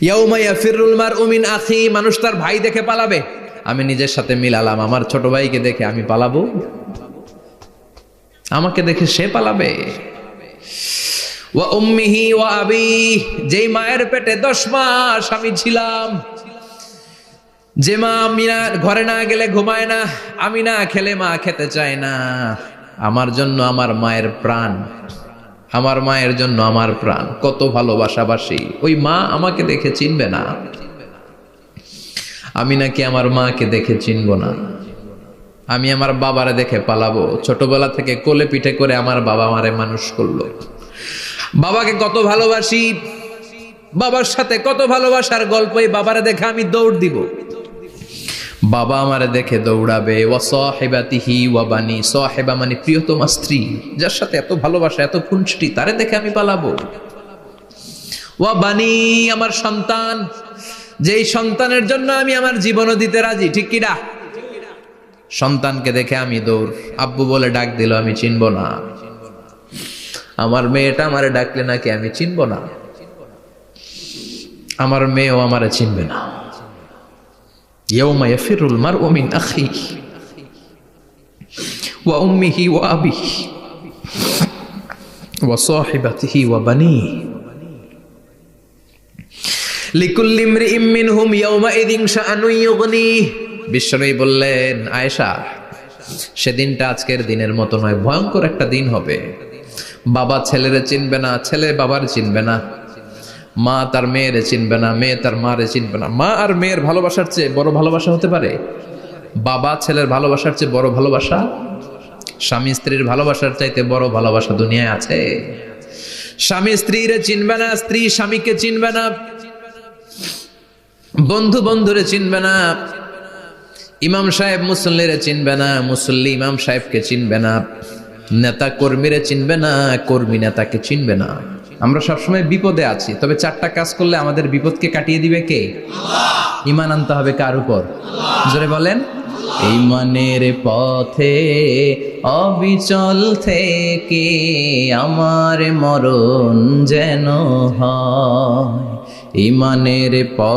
ইয়াউমা ইয়াফিরুল মারউ মিন আখি, মানুষ তার ভাই দেখে পালাবে। আমি নিজের সাথে মিলালাম, আমার ছোট ভাইকে দেখে আমি পালাবো? আমাকে দেখে সে পালাবে? ওয়া উম্মিহি ওয়া আবি, যেই মায়ের পেটে 10 মাস আমি ছিলাম, যে মা আমি না ঘরে না গেলে ঘুমায় না, আমি না খেলে মা খেতে চায় না, আমার জন্য আমার মায়ের প্রাণ, আমার মায়ের জন্য আমার প্রাণ, কত ভালোবাসাবাসী। ওই মা আমাকে দেখে চিনবে না, আমি নাকি আমার মাকে দেখে চিনব না। আমি আমার বাবারে দেখে পালাবো। ছোটবেলা থেকে কোলে পিঠে করে আমার বাবা আমারে মানুষ করলো, বাবাকে কত ভালোবাসি, বাবার সাথে কত ভালোবাসার গল্প, এই বাবারে দেখে আমি দৌড় দিব, বাবা আমারে দেখে দৌড়াবে। ওয়া সাহিবাতিহি ওয়া বানি, সাহিবা মানে প্রিয়তমা স্ত্রী, যার সাথে এত ভালোবাসা এত খুনসুটি, তারে দেখে আমি পালাবো। ওয়া বানি, আমার সন্তান, যেই সন্তানের জন্য আমি আমার জীবনও দিতে রাজি, ঠিক কিনা? সন্তানকে দেখে আমি দৌড়। আব্বু বলে ডাক দিল, আমি চিনব না। আমার মেয়েটা আমারে ডাকলে নাকি আমি চিনব না, আমার মেয়েও আমারে চিনবে না। ইয়াউমা ইয়াফিরুল মারউ মিন আখিহি ওয়া উম্মিহি ওয়া আবিহি ওয়া সাহিবাতিহি ওয়া বানিহি লিকুল্লি ইমরিইম মিনহুম ইয়াউমাইযিন শাআনুন ইউগনিহি। বিশ্বনবী বললেন, আয়েশা, সেদিনটা আজকের দিনের মতো নয়, ভয়ঙ্কর একটা দিন হবে। বাবা ছেলেরে চিনবে না, ছেলে বাবার চিনবে না, মা তার মেয়েরে চিনবে না, মেয়ে তার মারে চিনবে না। মা আর মেয়ের ভালোবাসার চেয়ে বড় ভালোবাসা হতে পারে? বাবা ছেলের ভালোবাসার চেয়ে বড় ভালোবাসা? স্বামী স্ত্রীর ভালোবাসার চাইতে বড় ভালোবাসা দুনিয়ায় আছে? স্বামী স্ত্রীরে চিনবে না, স্ত্রী স্বামীকে চিনবে না, বন্ধু বন্ধুরে চিনবে না, ইমাম সাহেব মুসল্লিরে চিনবে না, মুসল্লি ইমাম সাহেবকে চিনবে না, নেতা কর্মীরে চিনবে না, কর্মী নেতাকে চিনবে না। আমরা সবসময় বিপদে আছি, তবে 4টা কাজ করলে আমাদের বিপদকে কাটিয়ে দিবে কে? আল্লাহ। ঈমান আনতে হবে কার উপর? আল্লাহ। জোরে বলেন। ঈমানের পথে অবিচল থেকে আমার মরণ যেন হয়, ঈমানের পথে